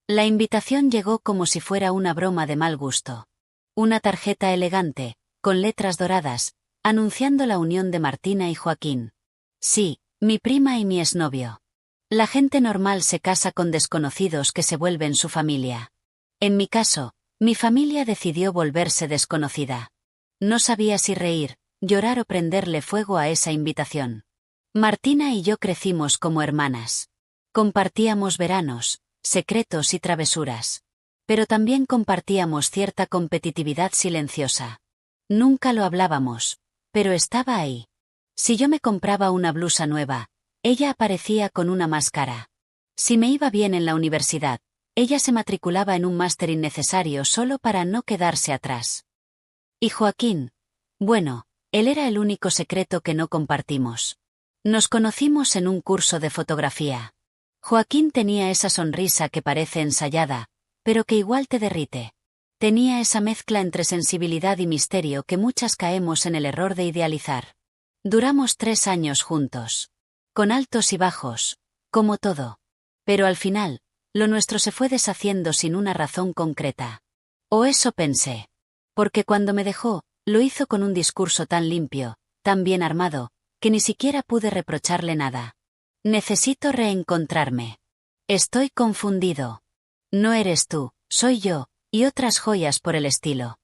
La invitación llegó como si fuera una broma de mal gusto. Una tarjeta elegante, con letras doradas, anunciando la unión de Martina y Joaquín. Sí, mi prima y mi exnovio. La gente normal se casa con desconocidos que se vuelven su familia. En mi caso, mi familia decidió volverse desconocida. No sabía si reír, llorar o prenderle fuego a esa invitación. Martina y yo crecimos como hermanas. Compartíamos veranos, secretos y travesuras. Pero también compartíamos cierta competitividad silenciosa. Nunca lo hablábamos, pero estaba ahí. Si yo me compraba una blusa nueva, ella aparecía con una más cara. Si me iba bien en la universidad, ella se matriculaba en un máster innecesario solo para no quedarse atrás. Y Joaquín, bueno, él era el único secreto que no compartimos. Nos conocimos en un curso de fotografía. Joaquín tenía esa sonrisa que parece ensayada, pero que igual te derrite. Tenía esa mezcla entre sensibilidad y misterio que muchas caemos en el error de idealizar. Duramos 3 años juntos. Con altos y bajos, como todo. Pero al final, lo nuestro se fue deshaciendo sin una razón concreta. O eso pensé. Porque cuando me dejó, lo hizo con un discurso tan limpio, tan bien armado, que ni siquiera pude reprocharle nada. Necesito reencontrarme. Estoy confundido. No eres tú, soy yo, y otras joyas por el estilo.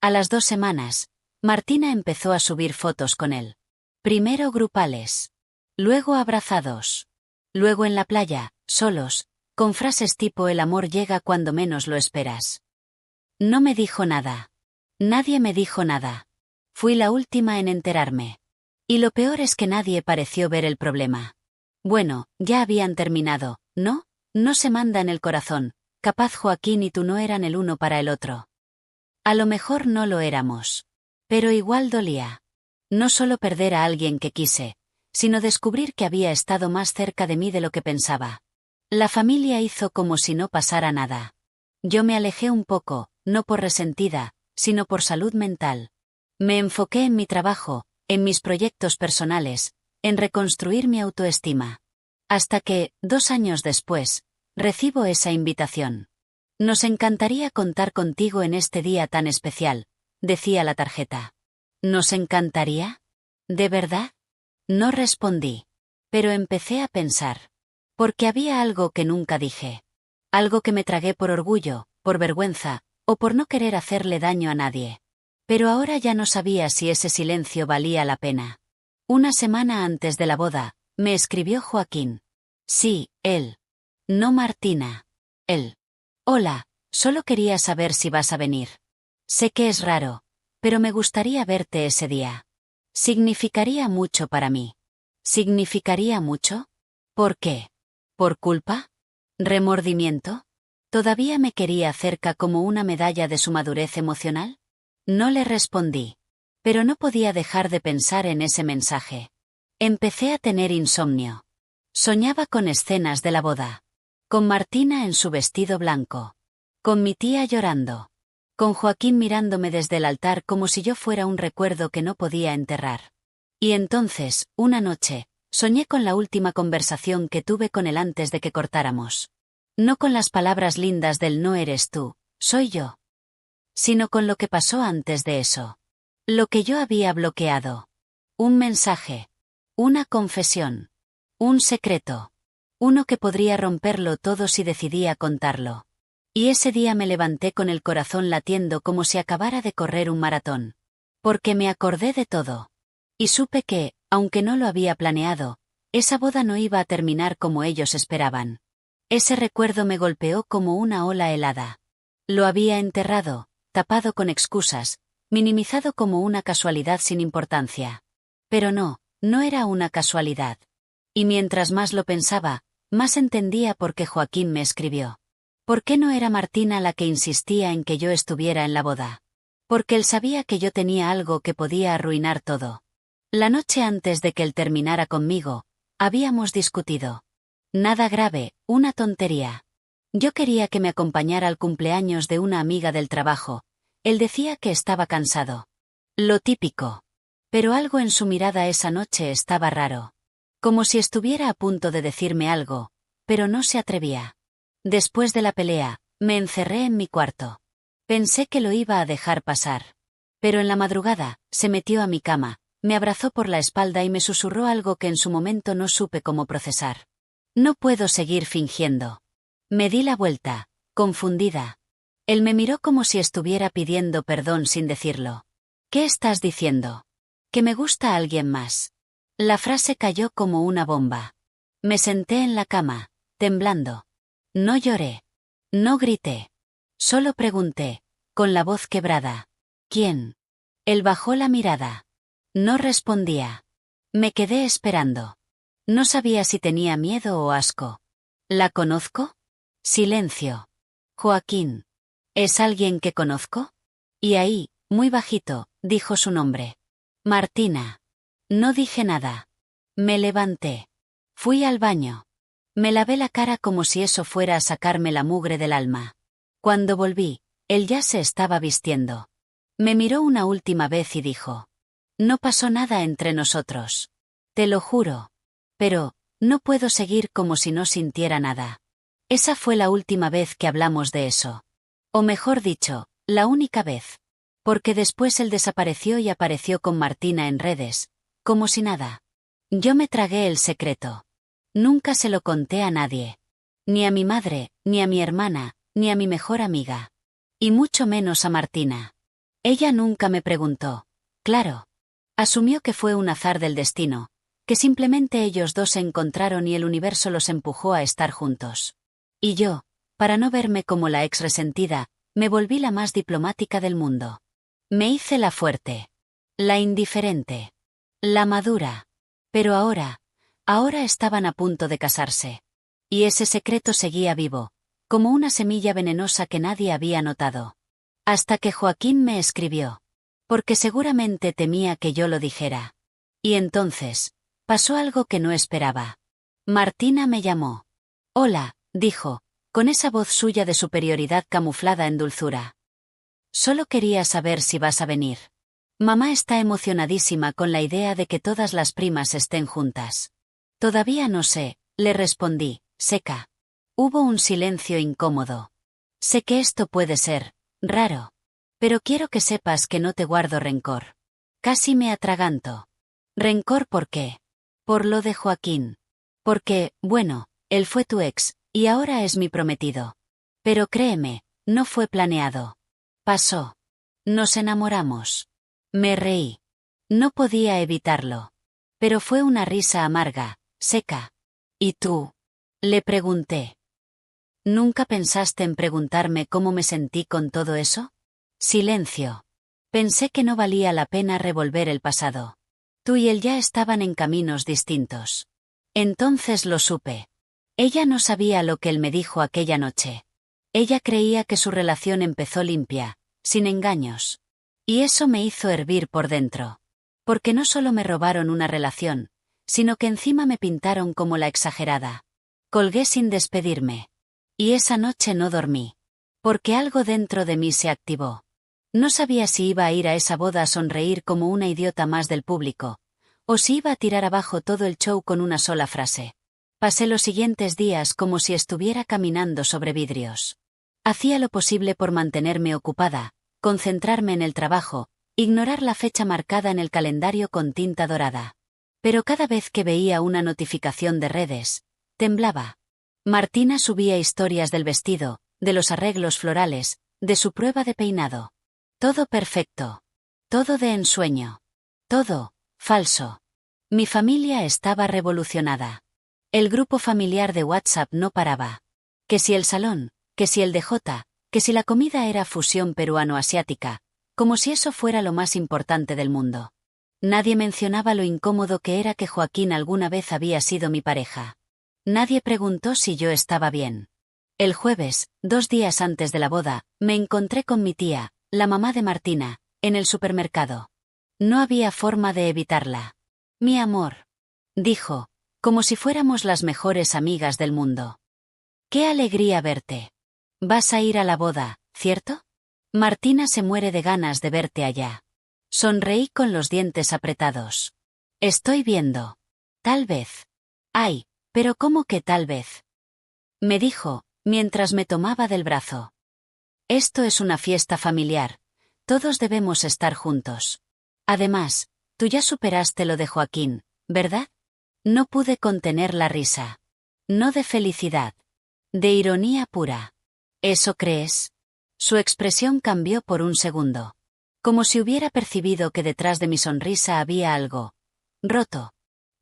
A las 2 semanas, Martina empezó a subir fotos con él. Primero grupales. Luego abrazados. Luego en la playa, solos, con frases tipo el amor llega cuando menos lo esperas. No me dijo nada. Nadie me dijo nada. Fui la última en enterarme. Y lo peor es que nadie pareció ver el problema. Bueno, ya habían terminado, ¿no? No se manda en el corazón. Capaz Joaquín y tú no eran el uno para el otro. A lo mejor no lo éramos. Pero igual dolía. No solo perder a alguien que quise, sino descubrir que había estado más cerca de mí de lo que pensaba. La familia hizo como si no pasara nada. Yo me alejé un poco, no por resentida, sino por salud mental. Me enfoqué en mi trabajo, en mis proyectos personales, en reconstruir mi autoestima. Hasta que, 2 años después, recibo esa invitación. Nos encantaría contar contigo en este día tan especial, decía la tarjeta. ¿Nos encantaría? ¿De verdad? No respondí. Pero empecé a pensar. Porque había algo que nunca dije. Algo que me tragué por orgullo, por vergüenza, o por no querer hacerle daño a nadie. Pero ahora ya no sabía si ese silencio valía la pena. Una semana antes de la boda, me escribió Joaquín. Sí, él. No Martina. Él. Hola, solo quería saber si vas a venir. Sé que es raro, pero me gustaría verte ese día. Significaría mucho para mí. ¿Significaría mucho? ¿Por qué? ¿Por culpa? ¿Remordimiento? ¿Todavía me quería cerca como una medalla de su madurez emocional? No le respondí. Pero no podía dejar de pensar en ese mensaje. Empecé a tener insomnio. Soñaba con escenas de la boda. Con Martina en su vestido blanco. Con mi tía llorando. Con Joaquín mirándome desde el altar como si yo fuera un recuerdo que no podía enterrar. Y entonces, una noche, soñé con la última conversación que tuve con él antes de que cortáramos. No con las palabras lindas del no eres tú, soy yo. Sino con lo que pasó antes de eso. Lo que yo había bloqueado. Un mensaje. Una confesión. Un secreto. Uno que podría romperlo todo si decidía contarlo. Y ese día me levanté con el corazón latiendo como si acabara de correr un maratón. Porque me acordé de todo. Y supe que, aunque no lo había planeado, esa boda no iba a terminar como ellos esperaban. Ese recuerdo me golpeó como una ola helada. Lo había enterrado, tapado con excusas, minimizado como una casualidad sin importancia. Pero no, no era una casualidad. Y mientras más lo pensaba, más entendía por qué Joaquín me escribió. ¿Por qué no era Martina la que insistía en que yo estuviera en la boda? Porque él sabía que yo tenía algo que podía arruinar todo. La noche antes de que él terminara conmigo, habíamos discutido. Nada grave, una tontería. Yo quería que me acompañara al cumpleaños de una amiga del trabajo. Él decía que estaba cansado. Lo típico. Pero algo en su mirada esa noche estaba raro. Como si estuviera a punto de decirme algo, pero no se atrevía. Después de la pelea, me encerré en mi cuarto. Pensé que lo iba a dejar pasar. Pero en la madrugada, se metió a mi cama, me abrazó por la espalda y me susurró algo que en su momento no supe cómo procesar. No puedo seguir fingiendo. Me di la vuelta, confundida. Él me miró como si estuviera pidiendo perdón sin decirlo. ¿Qué estás diciendo? Que me gusta alguien más. La frase cayó como una bomba. Me senté en la cama, temblando. No lloré. No grité. Solo pregunté, con la voz quebrada. ¿Quién? Él bajó la mirada. No respondía. Me quedé esperando. No sabía si tenía miedo o asco. ¿La conozco? Silencio. Joaquín. ¿Es alguien que conozco? Y ahí, muy bajito, dijo su nombre. Martina. No dije nada. Me levanté. Fui al baño. Me lavé la cara como si eso fuera a sacarme la mugre del alma. Cuando volví, él ya se estaba vistiendo. Me miró una última vez y dijo: no pasó nada entre nosotros. Te lo juro. Pero, no puedo seguir como si no sintiera nada. Esa fue la última vez que hablamos de eso. O mejor dicho, la única vez. Porque después él desapareció y apareció con Martina en redes, como si nada. Yo me tragué el secreto. Nunca se lo conté a nadie. Ni a mi madre, ni a mi hermana, ni a mi mejor amiga. Y mucho menos a Martina. Ella nunca me preguntó. Claro. Asumió que fue un azar del destino, que simplemente ellos dos se encontraron y el universo los empujó a estar juntos. Y yo, para no verme como la ex resentida, me volví la más diplomática del mundo. Me hice la fuerte. La indiferente. La madura. Pero ahora estaban a punto de casarse. Y ese secreto seguía vivo, como una semilla venenosa que nadie había notado. Hasta que Joaquín me escribió. Porque seguramente temía que yo lo dijera. Y entonces, pasó algo que no esperaba. Martina me llamó. Hola, dijo, con esa voz suya de superioridad camuflada en dulzura. Solo quería saber si vas a venir. Mamá está emocionadísima con la idea de que todas las primas estén juntas. Todavía no sé, le respondí, seca. Hubo un silencio incómodo. Sé que esto puede ser raro. Pero quiero que sepas que no te guardo rencor. Casi me atraganto. ¿Rencor por qué? Por lo de Joaquín. Porque, bueno, él fue tu ex, y ahora es mi prometido. Pero créeme, no fue planeado. Pasó. Nos enamoramos. Me reí. No podía evitarlo. Pero fue una risa amarga, seca. ¿Y tú? Le pregunté. ¿Nunca pensaste en preguntarme cómo me sentí con todo eso? Silencio. Pensé que no valía la pena revolver el pasado. Tú y él ya estaban en caminos distintos. Entonces lo supe. Ella no sabía lo que él me dijo aquella noche. Ella creía que su relación empezó limpia, sin engaños. Y eso me hizo hervir por dentro. Porque no solo me robaron una relación, sino que encima me pintaron como la exagerada. Colgué sin despedirme. Y esa noche no dormí. Porque algo dentro de mí se activó. No sabía si iba a ir a esa boda a sonreír como una idiota más del público, o si iba a tirar abajo todo el show con una sola frase. Pasé los siguientes días como si estuviera caminando sobre vidrios. Hacía lo posible por mantenerme ocupada, concentrarme en el trabajo, ignorar la fecha marcada en el calendario con tinta dorada. Pero cada vez que veía una notificación de redes, temblaba. Martina subía historias del vestido, de los arreglos florales, de su prueba de peinado. Todo perfecto. Todo de ensueño. Todo falso. Mi familia estaba revolucionada. El grupo familiar de WhatsApp no paraba. Que si el salón, que si el DJ, que si la comida era fusión peruano-asiática, como si eso fuera lo más importante del mundo. Nadie mencionaba lo incómodo que era que Joaquín alguna vez había sido mi pareja. Nadie preguntó si yo estaba bien. El jueves, 2 días antes de la boda, me encontré con mi tía, la mamá de Martina, en el supermercado. No había forma de evitarla. Mi amor, dijo, como si fuéramos las mejores amigas del mundo. Qué alegría verte. Vas a ir a la boda, ¿cierto? Martina se muere de ganas de verte allá. Sonreí con los dientes apretados. Estoy viendo. Tal vez. Ay, pero ¿cómo que tal vez? Me dijo, mientras me tomaba del brazo. Esto es una fiesta familiar, todos debemos estar juntos. Además, tú ya superaste lo de Joaquín, ¿verdad? No pude contener la risa. No de felicidad. De ironía pura. ¿Eso crees? Su expresión cambió por un segundo. Como si hubiera percibido que detrás de mi sonrisa había algo roto.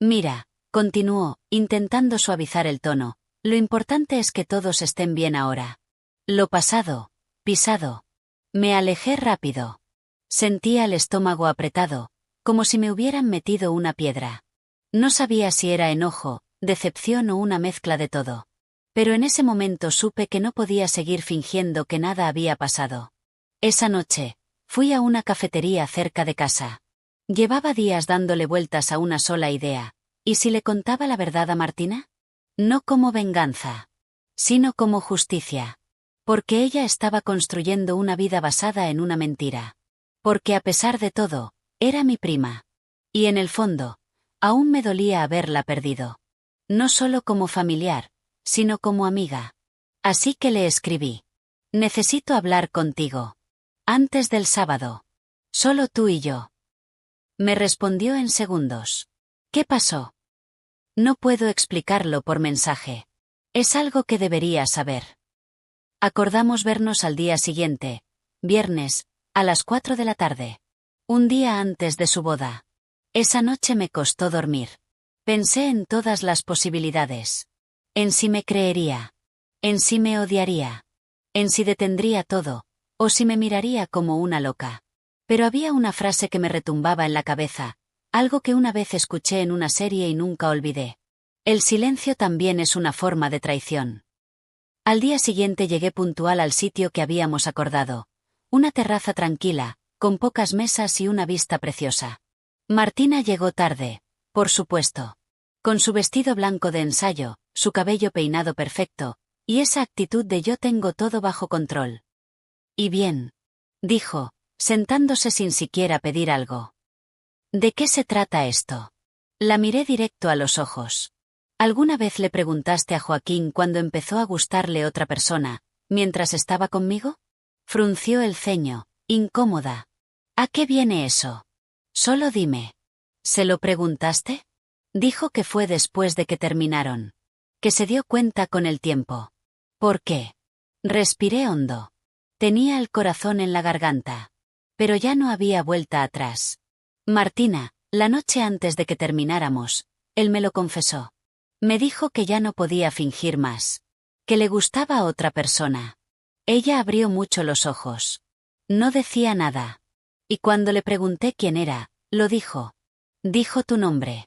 Mira, continuó, intentando suavizar el tono, lo importante es que todos estén bien ahora. Lo pasado, pisado. Me alejé rápido. Sentía el estómago apretado, como si me hubieran metido una piedra. No sabía si era enojo, decepción o una mezcla de todo. Pero en ese momento supe que no podía seguir fingiendo que nada había pasado. Esa noche, fui a una cafetería cerca de casa. Llevaba días dándole vueltas a una sola idea. ¿Y si le contaba la verdad a Martina? No como venganza, sino como justicia. Porque ella estaba construyendo una vida basada en una mentira. Porque a pesar de todo, era mi prima. Y en el fondo, aún me dolía haberla perdido. No solo como familiar, sino como amiga. Así que le escribí. Necesito hablar contigo. Antes del sábado. Solo tú y yo. Me respondió en segundos. ¿Qué pasó? No puedo explicarlo por mensaje. Es algo que debería saber. Acordamos vernos al día siguiente, viernes, a las 4 de la tarde. Un día antes de su boda. Esa noche me costó dormir. Pensé en todas las posibilidades. En si me creería. En si me odiaría. En si detendría todo, o si me miraría como una loca. Pero había una frase que me retumbaba en la cabeza, algo que una vez escuché en una serie y nunca olvidé. El silencio también es una forma de traición. Al día siguiente llegué puntual al sitio que habíamos acordado. Una terraza tranquila, con pocas mesas y una vista preciosa. Martina llegó tarde, por supuesto. Con su vestido blanco de ensayo, su cabello peinado perfecto, y esa actitud de yo tengo todo bajo control. Y bien, dijo, sentándose sin siquiera pedir algo. ¿De qué se trata esto? La miré directo a los ojos. ¿Alguna vez le preguntaste a Joaquín cuando empezó a gustarle otra persona, mientras estaba conmigo? Frunció el ceño, incómoda. ¿A qué viene eso? Solo dime. ¿Se lo preguntaste? Dijo que fue después de que terminaron. Que se dio cuenta con el tiempo. ¿Por qué? Respiré hondo. Tenía el corazón en la garganta. Pero ya no había vuelta atrás. Martina, la noche antes de que termináramos, él me lo confesó. Me dijo que ya no podía fingir más. Que le gustaba a otra persona. Ella abrió mucho los ojos. No decía nada. Y cuando le pregunté quién era, lo dijo. Dijo tu nombre.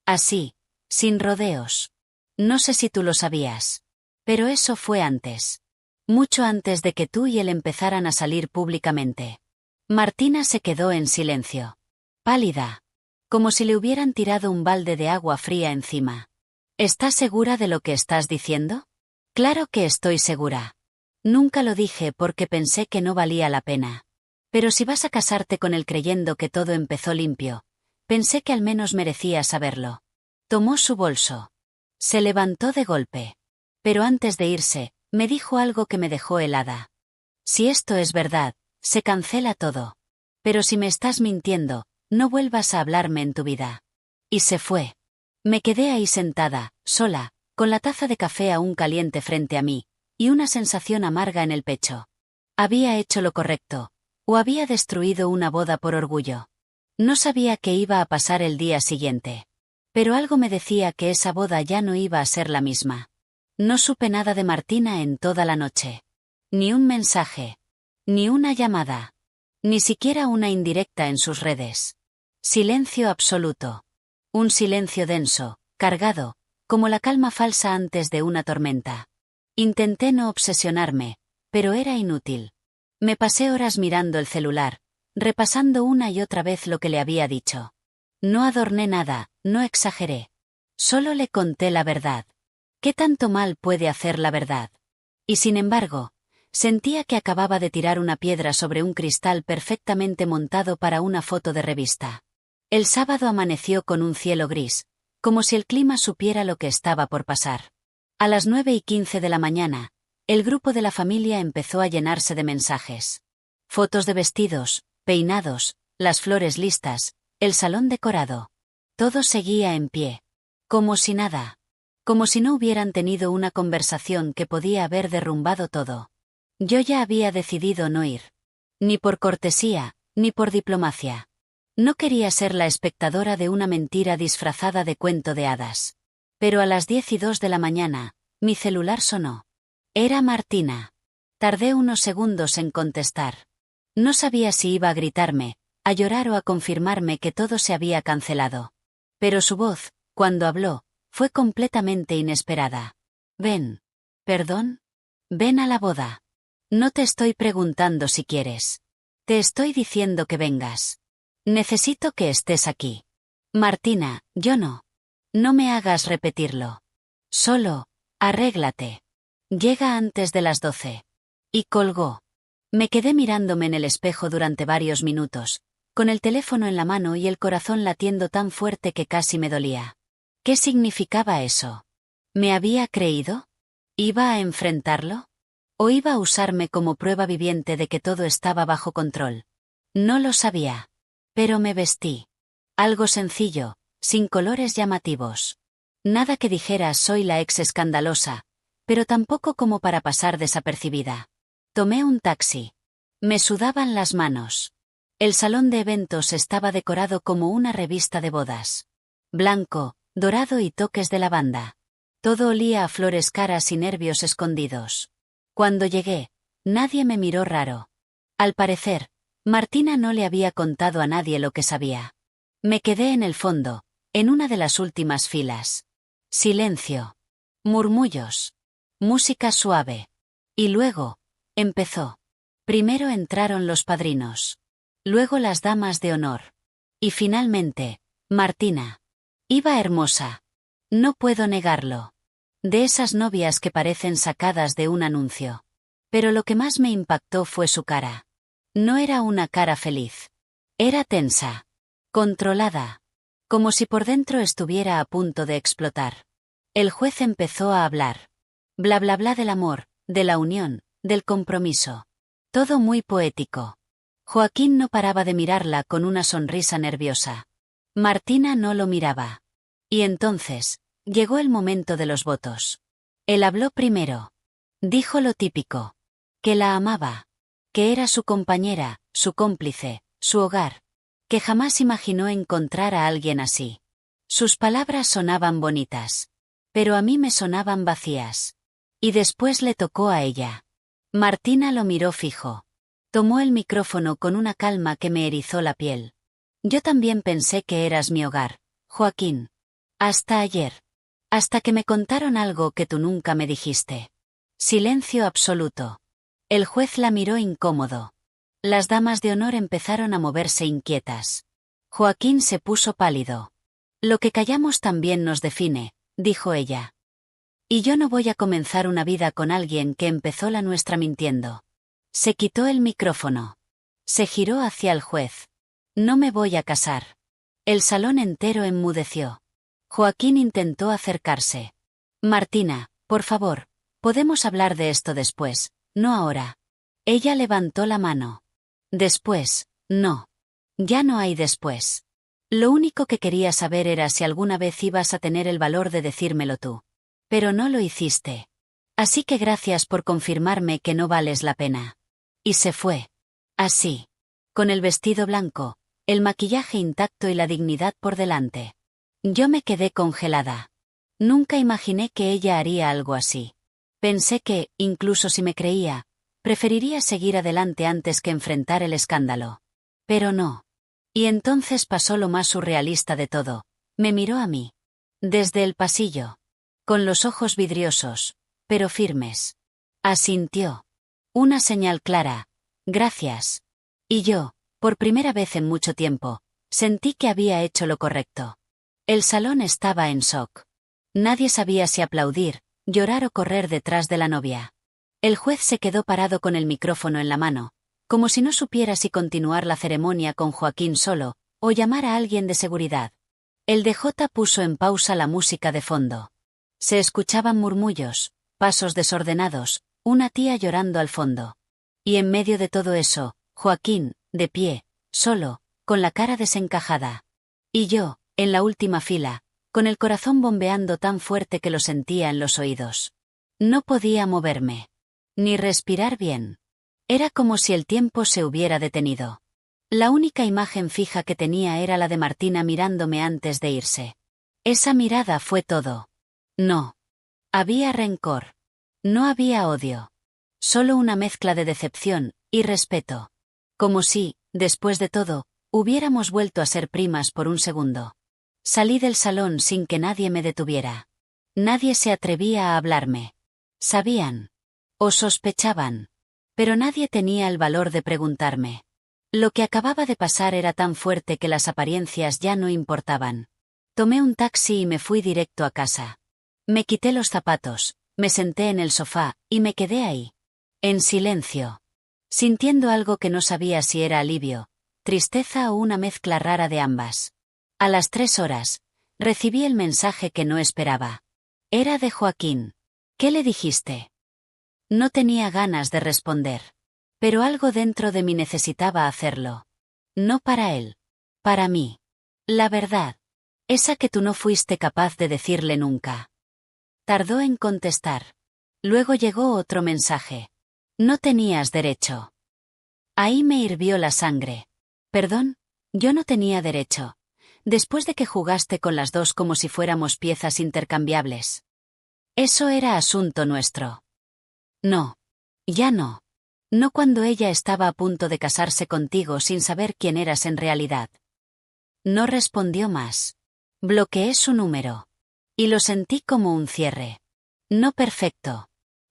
Así, sin rodeos. No sé si tú lo sabías. Pero eso fue antes. Mucho antes de que tú y él empezaran a salir públicamente. Martina se quedó en silencio. Pálida. Como si le hubieran tirado un balde de agua fría encima. ¿Estás segura de lo que estás diciendo? Claro que estoy segura. Nunca lo dije porque pensé que no valía la pena. Pero si vas a casarte con él creyendo que todo empezó limpio, pensé que al menos merecía saberlo. Tomó su bolso. Se levantó de golpe. Pero antes de irse, me dijo algo que me dejó helada. Si esto es verdad, se cancela todo. Pero si me estás mintiendo, no vuelvas a hablarme en tu vida. Y se fue. Me quedé ahí sentada, sola, con la taza de café aún caliente frente a mí, y una sensación amarga en el pecho. ¿Había hecho lo correcto? ¿O había destruido una boda por orgullo? No sabía qué iba a pasar el día siguiente. Pero algo me decía que esa boda ya no iba a ser la misma. No supe nada de Martina en toda la noche. Ni un mensaje. Ni una llamada. Ni siquiera una indirecta en sus redes. Silencio absoluto. Un silencio denso, cargado, como la calma falsa antes de una tormenta. Intenté no obsesionarme, pero era inútil. Me pasé horas mirando el celular, repasando una y otra vez lo que le había dicho. No adorné nada, no exageré. Solo le conté la verdad. ¿Qué tanto mal puede hacer la verdad? Y sin embargo, sentía que acababa de tirar una piedra sobre un cristal perfectamente montado para una foto de revista. El sábado amaneció con un cielo gris, como si el clima supiera lo que estaba por pasar. A las 9:15 de la mañana, El grupo de la familia empezó a llenarse de mensajes. Fotos de vestidos, peinados, las flores listas, el salón decorado. Todo seguía en pie. Como si nada. Como si no hubieran tenido una conversación que podía haber derrumbado todo. Yo ya había decidido no ir. Ni por cortesía, ni por diplomacia. No quería ser la espectadora de una mentira disfrazada de cuento de hadas. Pero a las 10:02 de la mañana, mi celular sonó. Era Martina. Tardé unos segundos en contestar. No sabía si iba a gritarme, a llorar o a confirmarme que todo se había cancelado. Pero su voz, cuando habló, fue completamente inesperada. Ven. ¿Perdón? Ven a la boda. No te estoy preguntando si quieres. Te estoy diciendo que vengas. Necesito que estés aquí. Martina, yo no. No me hagas repetirlo. Solo, arréglate. Llega antes de las 12. Y colgó. Me quedé mirándome en el espejo durante varios minutos, con el teléfono en la mano y el corazón latiendo tan fuerte que casi me dolía. ¿Qué significaba eso? ¿Me había creído? ¿Iba a enfrentarlo? ¿O iba a usarme como prueba viviente de que todo estaba bajo control? No lo sabía. Pero me vestí. Algo sencillo, sin colores llamativos. Nada que dijera soy la ex escandalosa, pero tampoco como para pasar desapercibida. Tomé un taxi. Me sudaban las manos. El salón de eventos estaba decorado como una revista de bodas. Blanco, dorado y toques de lavanda. Todo olía a flores caras y nervios escondidos. Cuando llegué, nadie me miró raro. Al parecer, Martina no le había contado a nadie lo que sabía. Me quedé en el fondo, en una de las últimas filas. Silencio. Murmullos. Música suave. Y luego, empezó. Primero entraron los padrinos. Luego las damas de honor. Y finalmente, Martina. Iba hermosa. No puedo negarlo. De esas novias que parecen sacadas de un anuncio. Pero lo que más me impactó fue su cara. No era una cara feliz. Era tensa. Controlada. Como si por dentro estuviera a punto de explotar. El juez empezó a hablar. Bla bla bla del amor, de la unión, del compromiso. Todo muy poético. Joaquín no paraba de mirarla con una sonrisa nerviosa. Martina no lo miraba. Y entonces, llegó el momento de los votos. Él habló primero. Dijo lo típico. Que la amaba. Que era su compañera, su cómplice, su hogar. Que jamás imaginó encontrar a alguien así. Sus palabras sonaban bonitas. Pero a mí me sonaban vacías. Y después le tocó a ella. Martina lo miró fijo. Tomó el micrófono con una calma que me erizó la piel. Yo también pensé que eras mi hogar, Joaquín. Hasta ayer. Hasta que me contaron algo que tú nunca me dijiste. Silencio absoluto. El juez la miró incómodo. Las damas de honor empezaron a moverse inquietas. Joaquín se puso pálido. Lo que callamos también nos define, dijo ella. Y yo no voy a comenzar una vida con alguien que empezó la nuestra mintiendo. Se quitó el micrófono. Se giró hacia el juez. No me voy a casar. El salón entero enmudeció. Joaquín intentó acercarse. Martina, por favor, podemos hablar de esto después, no ahora. Ella levantó la mano. Después, no. Ya no hay después. Lo único que quería saber era si alguna vez ibas a tener el valor de decírmelo tú. Pero no lo hiciste. Así que gracias por confirmarme que no vales la pena. Y se fue. Así. Con el vestido blanco, el maquillaje intacto y la dignidad por delante. Yo me quedé congelada. Nunca imaginé que ella haría algo así. Pensé que, incluso si me creía, preferiría seguir adelante antes que enfrentar el escándalo. Pero no. Y entonces pasó lo más surrealista de todo. Me miró a mí. Desde el pasillo. Con los ojos vidriosos, pero firmes. Asintió. Una señal clara. Gracias. Y yo, por primera vez en mucho tiempo, sentí que había hecho lo correcto. El salón estaba en shock. Nadie sabía si aplaudir, llorar o correr detrás de la novia. El juez se quedó parado con el micrófono en la mano, como si no supiera si continuar la ceremonia con Joaquín solo, o llamar a alguien de seguridad. El DJ puso en pausa la música de fondo. Se escuchaban murmullos, pasos desordenados, una tía llorando al fondo. Y en medio de todo eso, Joaquín, de pie, solo, con la cara desencajada. Y yo, en la última fila, con el corazón bombeando tan fuerte que lo sentía en los oídos. No podía moverme. Ni respirar bien. Era como si el tiempo se hubiera detenido. La única imagen fija que tenía era la de Martina mirándome antes de irse. Esa mirada fue todo. No. Había rencor. No había odio. Solo una mezcla de decepción y respeto. Como si, después de todo, hubiéramos vuelto a ser primas por un segundo. Salí del salón sin que nadie me detuviera. Nadie se atrevía a hablarme. Sabían. O sospechaban. Pero nadie tenía el valor de preguntarme. Lo que acababa de pasar era tan fuerte que las apariencias ya no importaban. Tomé un taxi y me fui directo a casa. Me quité los zapatos, me senté en el sofá, y me quedé ahí. En silencio. Sintiendo algo que no sabía si era alivio, tristeza o una mezcla rara de ambas. A las 3 horas, recibí el mensaje que no esperaba. Era de Joaquín. ¿Qué le dijiste? No tenía ganas de responder. Pero algo dentro de mí necesitaba hacerlo. No para él. Para mí. La verdad. Esa que tú no fuiste capaz de decirle nunca. Tardó en contestar. Luego llegó otro mensaje. No tenías derecho. Ahí me hirvió la sangre. Perdón, yo no tenía derecho. Después de que jugaste con las dos como si fuéramos piezas intercambiables. Eso era asunto nuestro. No. Ya no. No cuando ella estaba a punto de casarse contigo sin saber quién eras en realidad. No respondió más. Bloqueé su número. Y lo sentí como un cierre. No perfecto.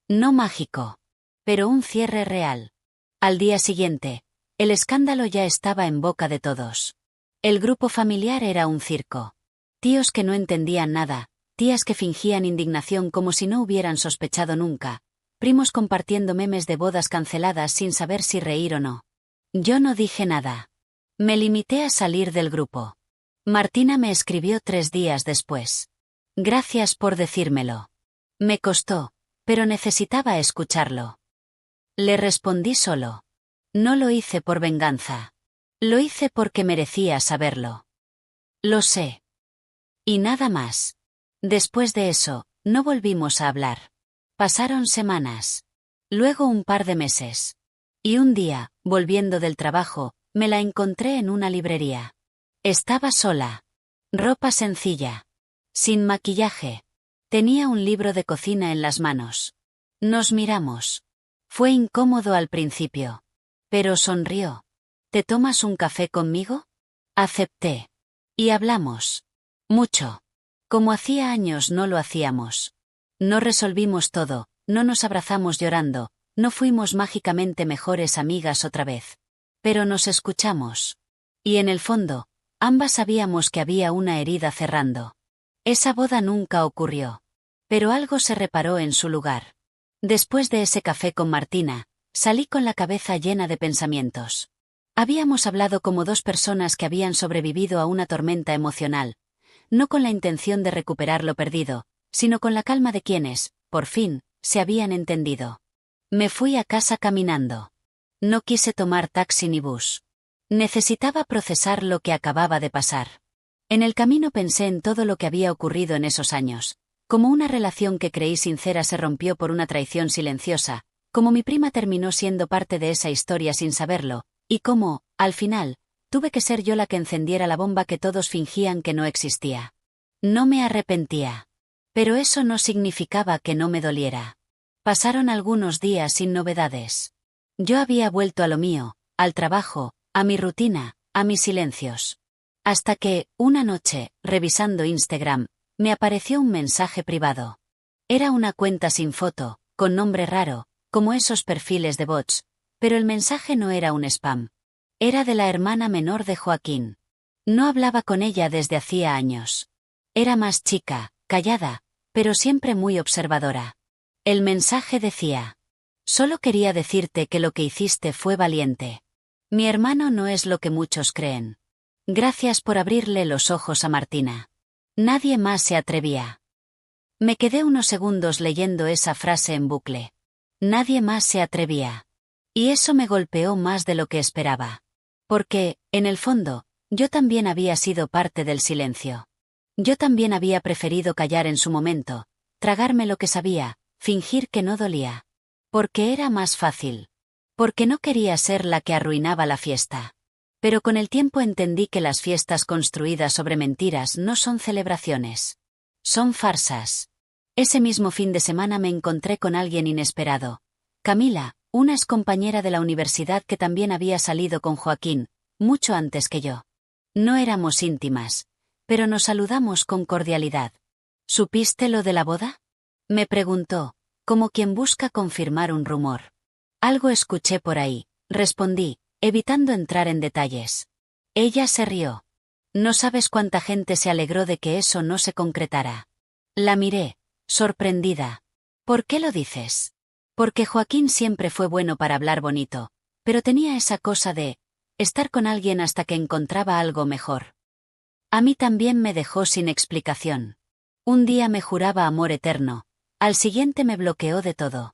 No mágico. Pero un cierre real. Al día siguiente, el escándalo ya estaba en boca de todos. El grupo familiar era un circo. Tíos que no entendían nada, tías que fingían indignación como si no hubieran sospechado nunca, primos compartiendo memes de bodas canceladas sin saber si reír o no. Yo no dije nada. Me limité a salir del grupo. Martina me escribió 3 días después. Gracias por decírmelo. Me costó, pero necesitaba escucharlo. Le respondí solo. No lo hice por venganza. Lo hice porque merecía saberlo. Lo sé. Y nada más. Después de eso, no volvimos a hablar. Pasaron semanas. Luego un par de meses. Y un día, volviendo del trabajo, me la encontré en una librería. Estaba sola. Ropa sencilla. Sin maquillaje. Tenía un libro de cocina en las manos. Nos miramos. Fue incómodo al principio. Pero sonrió. ¿Te tomas un café conmigo? Acepté. Y hablamos. Mucho. Como hacía años no lo hacíamos. No resolvimos todo, no nos abrazamos llorando, no fuimos mágicamente mejores amigas otra vez. Pero nos escuchamos. Y en el fondo, ambas sabíamos que había una herida cerrando. Esa boda nunca ocurrió. Pero algo se reparó en su lugar. Después de ese café con Martina, salí con la cabeza llena de pensamientos. Habíamos hablado como dos personas que habían sobrevivido a una tormenta emocional, no con la intención de recuperar lo perdido, sino con la calma de quienes, por fin, se habían entendido. Me fui a casa caminando. No quise tomar taxi ni bus. Necesitaba procesar lo que acababa de pasar. En el camino pensé en todo lo que había ocurrido en esos años, como una relación que creí sincera se rompió por una traición silenciosa, como mi prima terminó siendo parte de esa historia sin saberlo, y cómo, al final, tuve que ser yo la que encendiera la bomba que todos fingían que no existía. No me arrepentía. Pero eso no significaba que no me doliera. Pasaron algunos días sin novedades. Yo había vuelto a lo mío, al trabajo, a mi rutina, a mis silencios. Hasta que, una noche, revisando Instagram, me apareció un mensaje privado. Era una cuenta sin foto, con nombre raro, como esos perfiles de bots, pero el mensaje no era un spam. Era de la hermana menor de Joaquín. No hablaba con ella desde hacía años. Era más chica, callada, pero siempre muy observadora. El mensaje decía: solo quería decirte que lo que hiciste fue valiente. Mi hermano no es lo que muchos creen. Gracias por abrirle los ojos a Martina. Nadie más se atrevía. Me quedé unos segundos leyendo esa frase en bucle. Nadie más se atrevía. Y eso me golpeó más de lo que esperaba. Porque, en el fondo, yo también había sido parte del silencio. Yo también había preferido callar en su momento, tragarme lo que sabía, fingir que no dolía. Porque era más fácil. Porque no quería ser la que arruinaba la fiesta. Pero con el tiempo entendí que las fiestas construidas sobre mentiras no son celebraciones. Son farsas. Ese mismo fin de semana me encontré con alguien inesperado. Camila, una excompañera de la universidad que también había salido con Joaquín, mucho antes que yo. No éramos íntimas, pero nos saludamos con cordialidad. ¿Supiste lo de la boda? Me preguntó, como quien busca confirmar un rumor. Algo escuché por ahí, respondí, evitando entrar en detalles. Ella se rió. No sabes cuánta gente se alegró de que eso no se concretara. La miré, sorprendida. ¿Por qué lo dices? Porque Joaquín siempre fue bueno para hablar bonito, pero tenía esa cosa de estar con alguien hasta que encontraba algo mejor. A mí también me dejó sin explicación. Un día me juraba amor eterno, al siguiente me bloqueó de todo.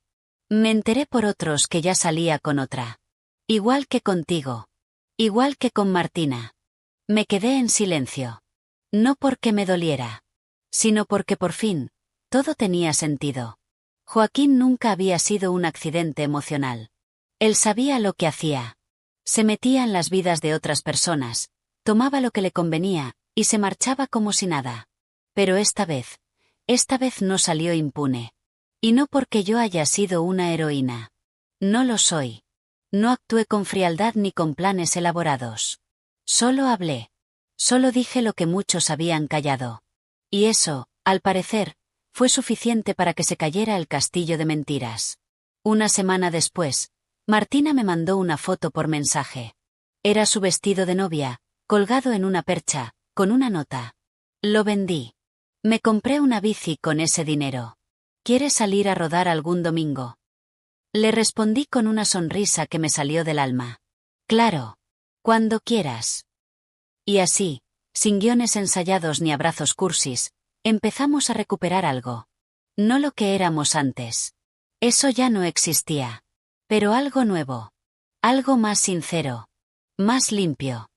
Me enteré por otros que ya salía con otra. Igual que contigo. Igual que con Martina. Me quedé en silencio. No porque me doliera, sino porque por fin, todo tenía sentido. Joaquín nunca había sido un accidente emocional. Él sabía lo que hacía. Se metía en las vidas de otras personas, tomaba lo que le convenía, y se marchaba como si nada. Pero esta vez no salió impune. Y no porque yo haya sido una heroína. No lo soy. No actué con frialdad ni con planes elaborados. Solo hablé. Solo dije lo que muchos habían callado. Y eso, al parecer, fue suficiente para que se cayera el castillo de mentiras. Una semana después, Martina me mandó una foto por mensaje. Era su vestido de novia, colgado en una percha, con una nota. Lo vendí. Me compré una bici con ese dinero. ¿Quieres salir a rodar algún domingo? Le respondí con una sonrisa que me salió del alma. Claro. Cuando quieras. Y así, sin guiones ensayados ni abrazos cursis, empezamos a recuperar algo. No lo que éramos antes. Eso ya no existía. Pero algo nuevo. Algo más sincero. Más limpio.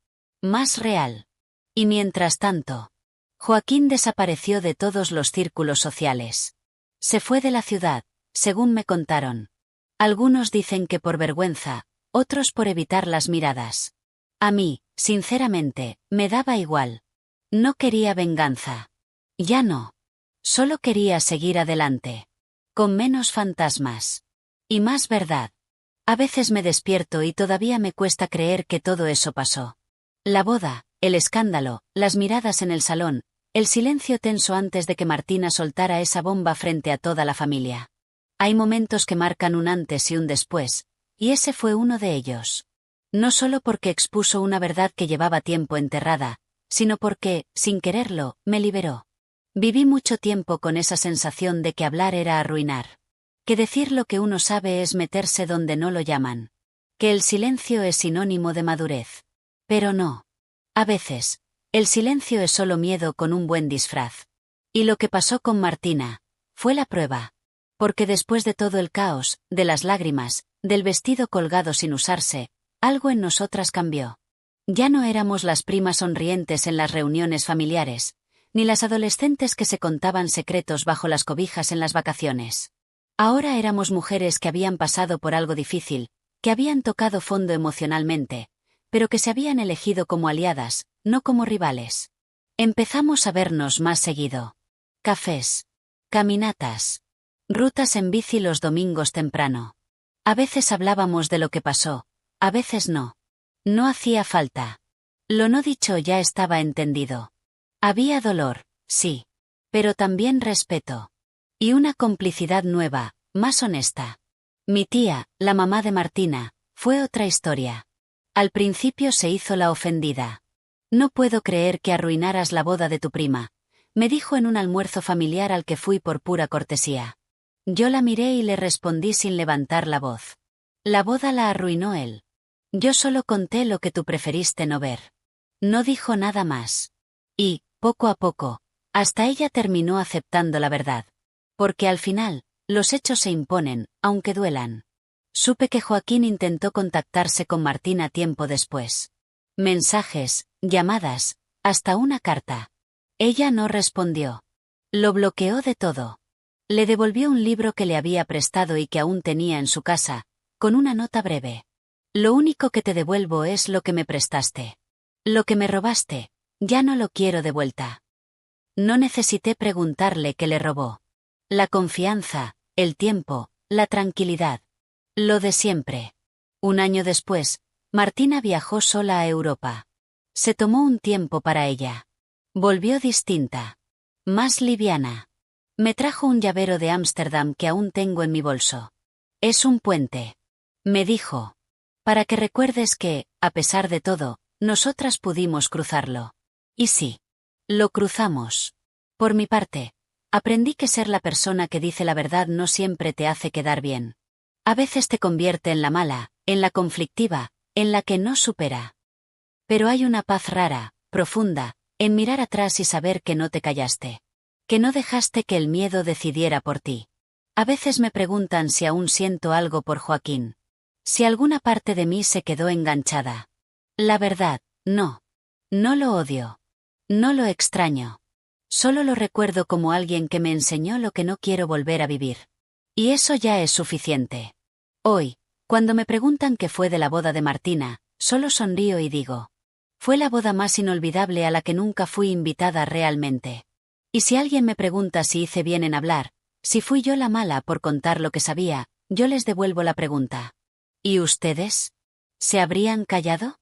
Más real. Y mientras tanto, Joaquín desapareció de todos los círculos sociales. Se fue de la ciudad, según me contaron. Algunos dicen que por vergüenza, otros por evitar las miradas. A mí, sinceramente, me daba igual. No quería venganza. Ya no. Solo quería seguir adelante. Con menos fantasmas. Y más verdad. A veces me despierto y todavía me cuesta creer que todo eso pasó. La boda, el escándalo, las miradas en el salón, el silencio tenso antes de que Martina soltara esa bomba frente a toda la familia. Hay momentos que marcan un antes y un después, y ese fue uno de ellos. No solo porque expuso una verdad que llevaba tiempo enterrada, sino porque, sin quererlo, me liberó. Viví mucho tiempo con esa sensación de que hablar era arruinar. Que decir lo que uno sabe es meterse donde no lo llaman. Que el silencio es sinónimo de madurez. Pero no. A veces, el silencio es solo miedo con un buen disfraz. Y lo que pasó con Martina fue la prueba. Porque después de todo el caos, de las lágrimas, del vestido colgado sin usarse, algo en nosotras cambió. Ya no éramos las primas sonrientes en las reuniones familiares, ni las adolescentes que se contaban secretos bajo las cobijas en las vacaciones. Ahora éramos mujeres que habían pasado por algo difícil, que habían tocado fondo emocionalmente, pero que se habían elegido como aliadas, no como rivales. Empezamos a vernos más seguido. Cafés. Caminatas. Rutas en bici los domingos temprano. A veces hablábamos de lo que pasó, a veces no. No hacía falta. Lo no dicho ya estaba entendido. Había dolor, sí. Pero también respeto. Y una complicidad nueva, más honesta. Mi tía, la mamá de Martina, fue otra historia. Al principio se hizo la ofendida. No puedo creer que arruinaras la boda de tu prima, me dijo en un almuerzo familiar al que fui por pura cortesía. Yo la miré y le respondí sin levantar la voz. La boda la arruinó él. Yo solo conté lo que tú preferiste no ver. No dijo nada más. Y, poco a poco, hasta ella terminó aceptando la verdad. Porque al final, los hechos se imponen, aunque duelan. Supe que Joaquín intentó contactarse con Martina tiempo después. Mensajes, llamadas, hasta una carta. Ella no respondió. Lo bloqueó de todo. Le devolvió un libro que le había prestado y que aún tenía en su casa, con una nota breve. Lo único que te devuelvo es lo que me prestaste. Lo que me robaste, ya no lo quiero de vuelta. No necesité preguntarle qué le robó. La confianza, el tiempo, la tranquilidad. Lo de siempre. Un año después, Martina viajó sola a Europa. Se tomó un tiempo para ella. Volvió distinta. Más liviana. Me trajo un llavero de Ámsterdam que aún tengo en mi bolso. Es un puente. Me dijo. Para que recuerdes que, a pesar de todo, nosotras pudimos cruzarlo. Y sí. Lo cruzamos. Por mi parte, aprendí que ser la persona que dice la verdad no siempre te hace quedar bien. A veces te convierte en la mala, en la conflictiva, en la que no supera. Pero hay una paz rara, profunda, en mirar atrás y saber que no te callaste. Que no dejaste que el miedo decidiera por ti. A veces me preguntan si aún siento algo por Joaquín. Si alguna parte de mí se quedó enganchada. La verdad, no. No lo odio. No lo extraño. Solo lo recuerdo como alguien que me enseñó lo que no quiero volver a vivir. Y eso ya es suficiente. Hoy, cuando me preguntan qué fue de la boda de Martina, solo sonrío y digo. Fue la boda más inolvidable a la que nunca fui invitada realmente. Y si alguien me pregunta si hice bien en hablar, si fui yo la mala por contar lo que sabía, yo les devuelvo la pregunta. ¿Y ustedes? ¿Se habrían callado?